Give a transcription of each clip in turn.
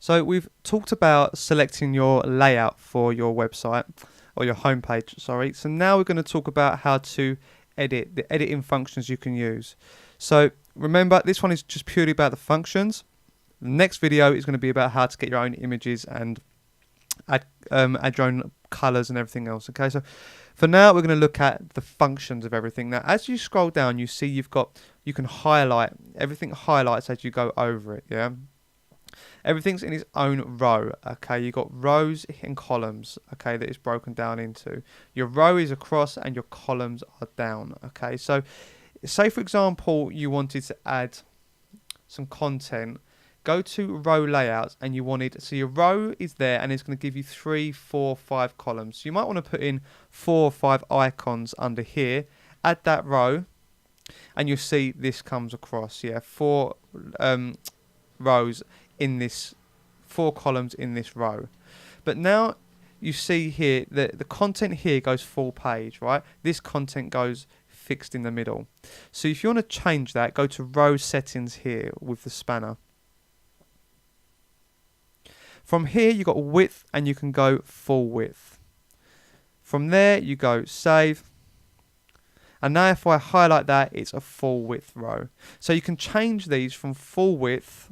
So we've talked about selecting your layout for your website or your homepage, sorry. So now we're going to talk about how to edit, the editing functions you can use. So remember, this one is just purely about the functions. The next video is going to be about how to get your own images and add your own colors and everything else. Okay, so for now we're going to look at the functions of everything. Now as you scroll down, you see you can highlight, everything highlights as you go over it. Yeah, everything's in its own row. Okay, you've got rows and columns, okay, that is broken down into. Your row is across and your columns are down. Okay, so say for example you wanted to add some content. Go to row layouts and you wanted, so your row is there and it's going to give you 3, 4, 5 columns. So you might want to put in 4 or 5 icons under here. Add that row and you'll see this comes across. Yeah, 4 rows in this, 4 columns in this row. But now you see here that the content here goes full page, right? This content goes fixed in the middle. So if you want to change that, go to row settings here with the spanner. From here you got width and you can go full width. From there you go save. And now if I highlight that, it's a full width row. So you can change these from full width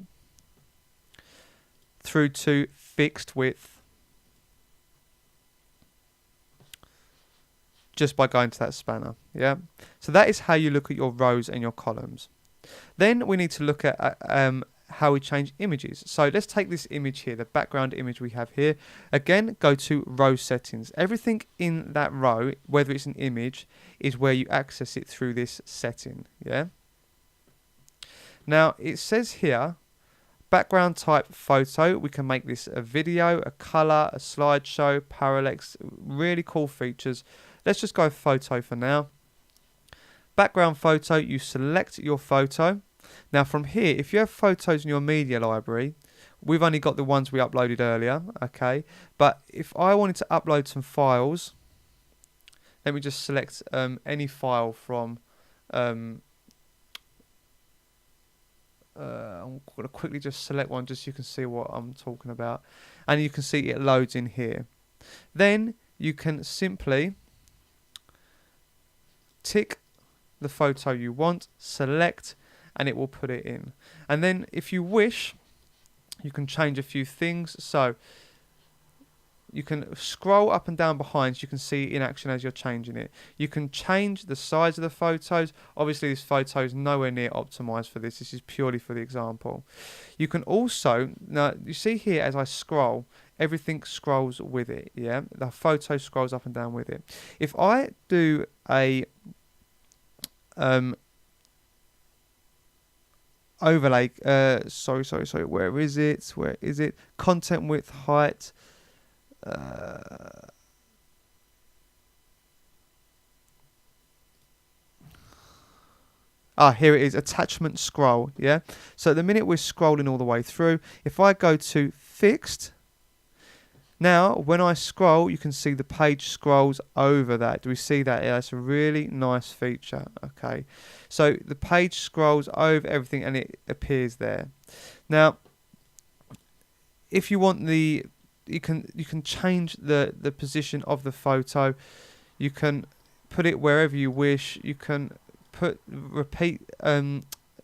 through to fixed width just by going to that spanner. Yeah. So that is how you look at your rows and your columns. Then we need to look at how we change images. So let's take this image here, the background image we have here. Again, go to row settings. Everything in that row, whether it's an image, is where you access it through this setting. Yeah. Now it says here, background type photo. We can make this a video, a color, a slideshow, parallax, really cool features. Let's just go photo for now. Background photo, you select your photo. Now from here, if you have photos in your media library, we've only got the ones we uploaded earlier, okay? But if I wanted to upload some files, let me just select any file from, I'm going to quickly just select one just so you can see what I'm talking about. And you can see it loads in here. Then you can simply tick the photo you want, select, and it will put it in. And then if you wish, you can change a few things. So you can scroll up and down behind so you can see in action as you're changing it. You can change the size of the photos. Obviously this photo is nowhere near optimized for this. This is purely for the example. You can also, now you see here as I scroll, everything scrolls with it. Yeah, the photo scrolls up and down with it. If I do a overlay, sorry, where is it, content width, height, here it is, attachment scroll. Yeah, so at the minute we're scrolling all the way through. If I go to fixed, now when I scroll you can see the page scrolls over that. Do we see that? Yeah, it's a really nice feature. Okay, so the page scrolls over everything and it appears there. Now if you want you can change the position of the photo. You can put it wherever you wish. You can put the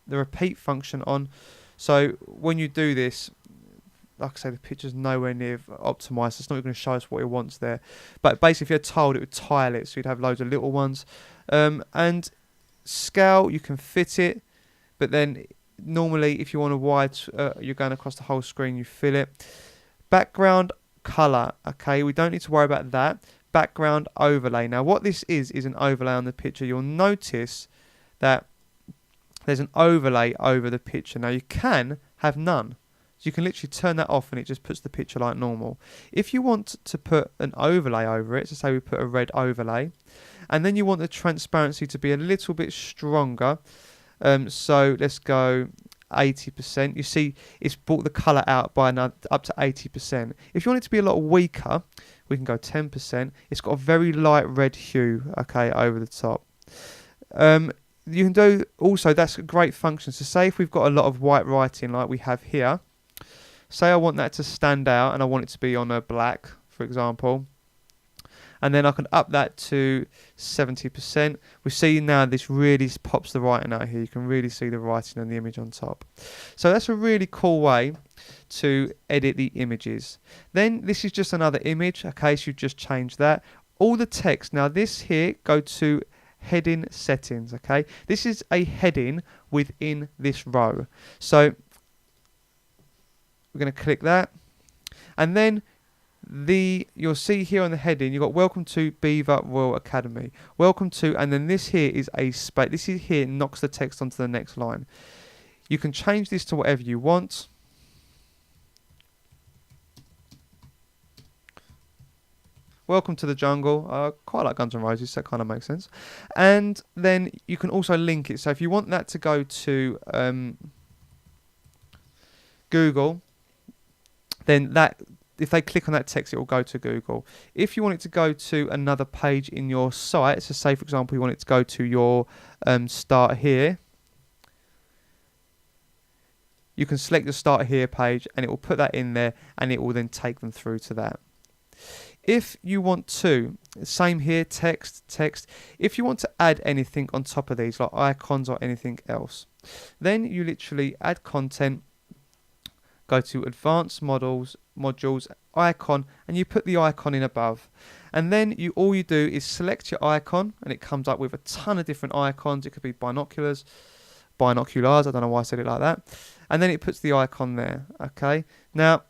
repeat function on, so when you do this, like I say, the picture's nowhere near optimized. It's not going to show us what it wants there. But basically, if you're told, it would tile it, so you'd have loads of little ones. And scale, you can fit it, but then normally, if you want a wide, you're going across the whole screen, you fill it. Background color. Okay, we don't need to worry about that. Background overlay. Now, what this is an overlay on the picture. You'll notice that there's an overlay over the picture. Now, you can have none. You can literally turn that off and it just puts the picture like normal. If you want to put an overlay over it, so say we put a red overlay, and then you want the transparency to be a little bit stronger, so let's go 80%. You see it's brought the colour out by another, up to 80%. If you want it to be a lot weaker, we can go 10%. It's got a very light red hue, okay, over the top. You can do also, that's a great function. So say if we've got a lot of white writing like we have here, say I want that to stand out and I want it to be on a black, for example. And then I can up that to 70%. We see now this really pops the writing out here. You can really see the writing and the image on top. So that's a really cool way to edit the images. Then this is just another image. Okay, so you just change that. All the text. Now this here, go to heading settings. Okay, this is a heading within this row. So we're going to click that. And then you'll see here on the heading, you've got welcome to Beaver Royal Academy. Welcome to, and then this here is a space. This is here knocks the text onto the next line. You can change this to whatever you want. Welcome to the jungle. I quite like Guns N' Roses, so that kind of makes sense. And then you can also link it. So if you want that to go to Google, then if they click on that text, it will go to Google. If you want it to go to another page in your site, so say for example you want it to go to your Start Here, you can select the Start Here page and it will put that in there and it will then take them through to that. If you want to, same here, text. If you want to add anything on top of these, like icons or anything else, then you literally add content, go to advanced modules, icon, and you put the icon in above. And then all you do is select your icon and it comes up with a ton of different icons. It could be binoculars, I don't know why I said it like that. And then it puts the icon there, okay? Now,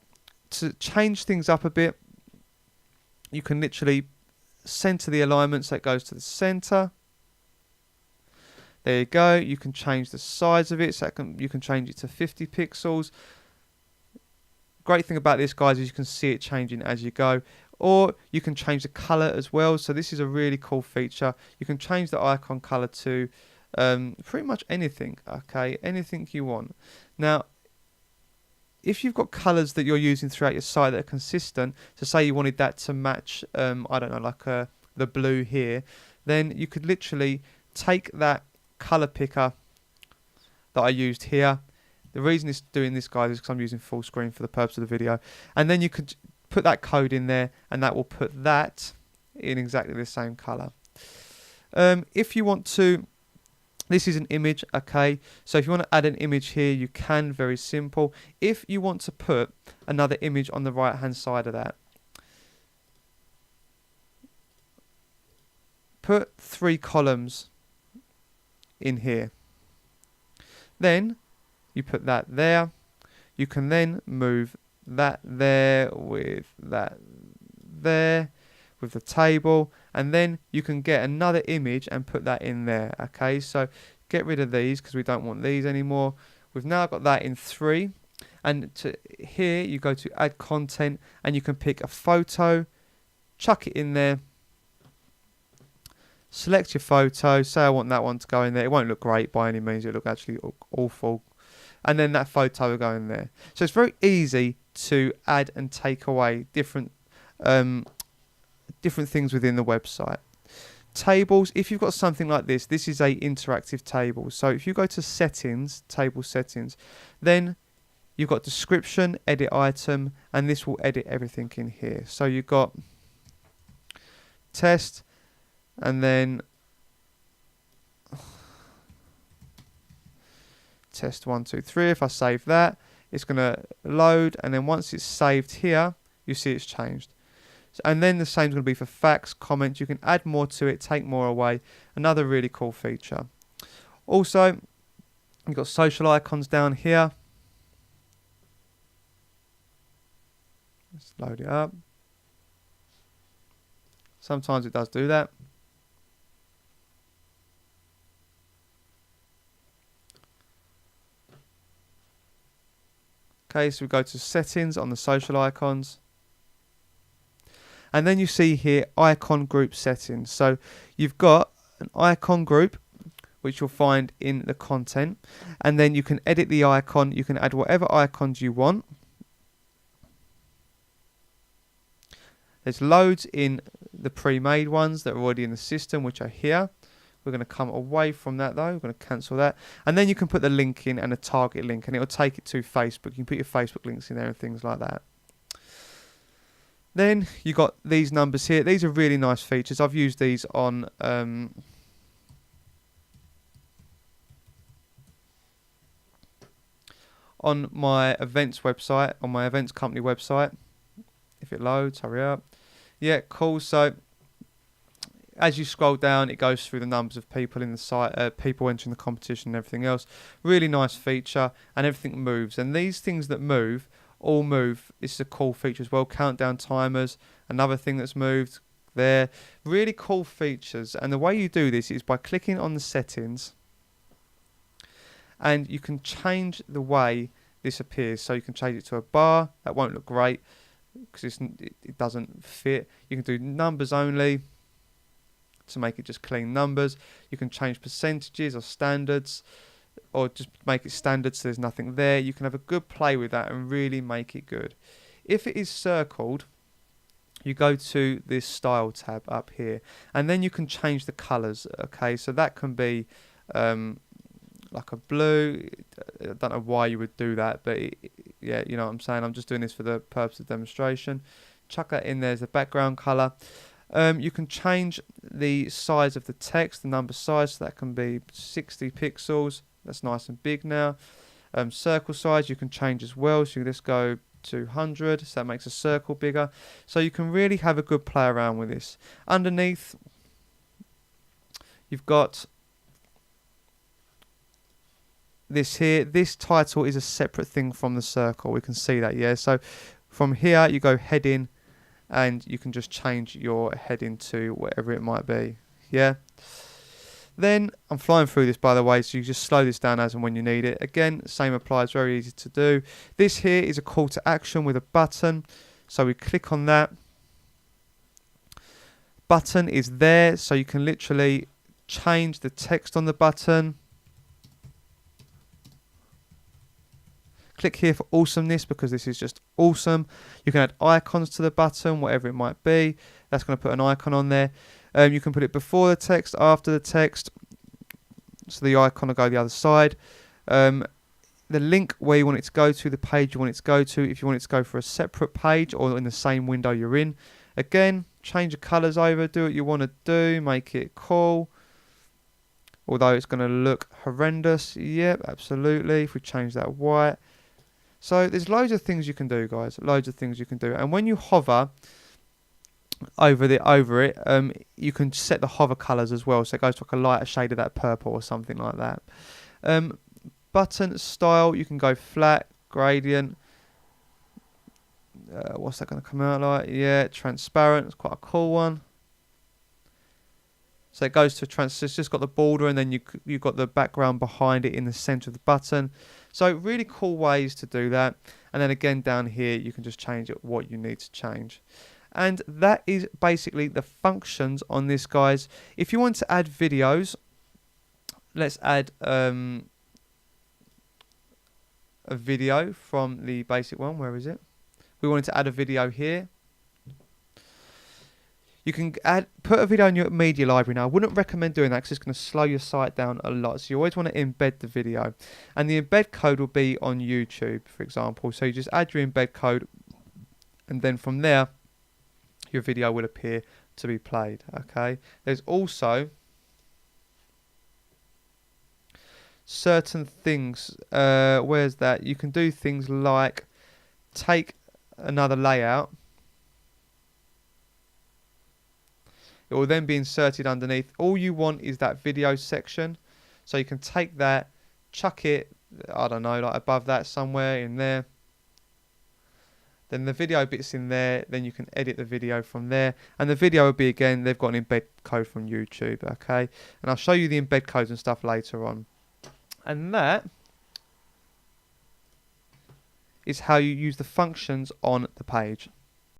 to change things up a bit, you can literally center the alignment so it goes to the center. There you go. You can change the size of it, so you can change it to 50 pixels. Great thing about this, guys, is you can see it changing as you go. Or you can change the color as well. So this is a really cool feature. You can change the icon color to pretty much anything, okay? Anything you want. Now, if you've got colours that you're using throughout your site that are consistent, so say you wanted that to match, I don't know, like the blue here, then you could literally take that colour picker that I used here. The reason it's doing this, guys, is because I'm using full screen for the purpose of the video. And then you could put that code in there and that will put that in exactly the same colour. If you want to, this is an image, okay? So if you want to add an image here, you can, very simple. If you want to put another image on the right-hand side of that, put 3 columns in here. Then you put that there. You can then move that there with that there with the table, and then you can get another image and put that in there. Okay, so get rid of these because we don't want these anymore. We've now got that in 3, and to here you go to add content and you can pick a photo, chuck it in there, select your photo, say I want that one to go in there. It won't look great by any means, it'll look actually awful, and then that photo will go in there. So it's very easy to add and take away different things within the website. Tables, if you've got something like this is a interactive table. So if you go to settings, table settings, then you've got description, edit item, and this will edit everything in here. So you've got test, and then test 1, 2, 3. If I save that, it's going to load, and then once it's saved here, you see it's changed. And then the same is going to be for facts, comments. You can add more to it, take more away. Another really cool feature. Also, you've got social icons down here. Let's load it up. Sometimes it does do that. Okay, so we go to settings on the social icons. And then you see here icon group settings. So you've got an icon group, which you'll find in the content. And then you can edit the icon. You can add whatever icons you want. There's loads in the pre-made ones that are already in the system, which are here. We're going to come away from that though. We're going to cancel that. And then you can put the link in and a target link, and it will take it to Facebook. You can put your Facebook links in there and things like that. Then you got these numbers here. These are really nice features. I've used these on my events website, on my events company website. If it loads, hurry up. Yeah, cool. So as you scroll down, it goes through the numbers of people in the site, people entering the competition and everything else. Really nice feature, and everything moves. And these things that move, all move. It's a cool feature as well. Countdown timers, another thing that's moved there. Really cool features. And the way you do this is by clicking on the settings, and you can change the way this appears. So you can change it to a bar. That won't look great because it doesn't fit. You can do numbers only to make it just clean numbers. You can change percentages or standards, or just make it standard so there's nothing there. You can have a good play with that and really make it good. If it is circled, you go to this style tab up here, and then you can change the colors. Okay, so that can be like a blue. I don't know why you would do that, but yeah, you know what I'm saying. I'm just doing this for the purpose of demonstration. Chuck that in there as the background color. You can change the size of the text, the number size, so that can be 60 pixels. That's nice and big now. Circle size you can change as well, so you just go to 100, so that makes a circle bigger. So you can really have a good play around with this. Underneath, you've got this here. This title is a separate thing from the circle. We can see that, yeah. So from here, you go heading, and you can just change your heading to whatever it might be, yeah. Then I'm flying through this, by the way, so you just slow this down as and when you need it. Again, same applies, very easy to do. This here is a call to action with a button, so we click on that. Button is there, so you can literally change the text on the button. Click here for awesomeness, because this is just awesome. You can add icons to the button, whatever it might be. That's going to put an icon on there. You can put it before the text, after the text, so the icon will go the other side. The link where you want it to go to, the page you want it to go to, if you want it to go for a separate page or in the same window you're in. Again, change the colours over, do what you want to do, make it cool. Although it's going to look horrendous. Yep, absolutely. If we change that white. So there's loads of things you can do, guys. Loads of things you can do. And when you hover over it, you can set the hover colours as well. So it goes to like a lighter shade of that purple or something like that. Button style, you can go flat, gradient. What's that going to come out like? Yeah, transparent. It's quite a cool one. So it goes to it's just got the border, and then you've got the background behind it in the center of the button. So really cool ways to do that. And then again down here, you can just change it what you need to change. And that is basically the functions on this, guys. If you want to add videos, let's add a video from the basic one. Where is it? We wanted to add a video here. You can put a video in your media library. Now, I wouldn't recommend doing that because it's going to slow your site down a lot. So you always want to embed the video. And the embed code will be on YouTube, for example. So you just add your embed code, and then from there, your video will appear to be played. Okay. There's also certain things. Where's that? You can do things like take another layout. It will then be inserted underneath. All you want is that video section. So you can take that, chuck it, I don't know, like above that somewhere in there. Then the video bit's in there. Then you can edit the video from there. And the video will be, again, they've got an embed code from YouTube, okay? And I'll show you the embed codes and stuff later on. And that is how you use the functions on the page.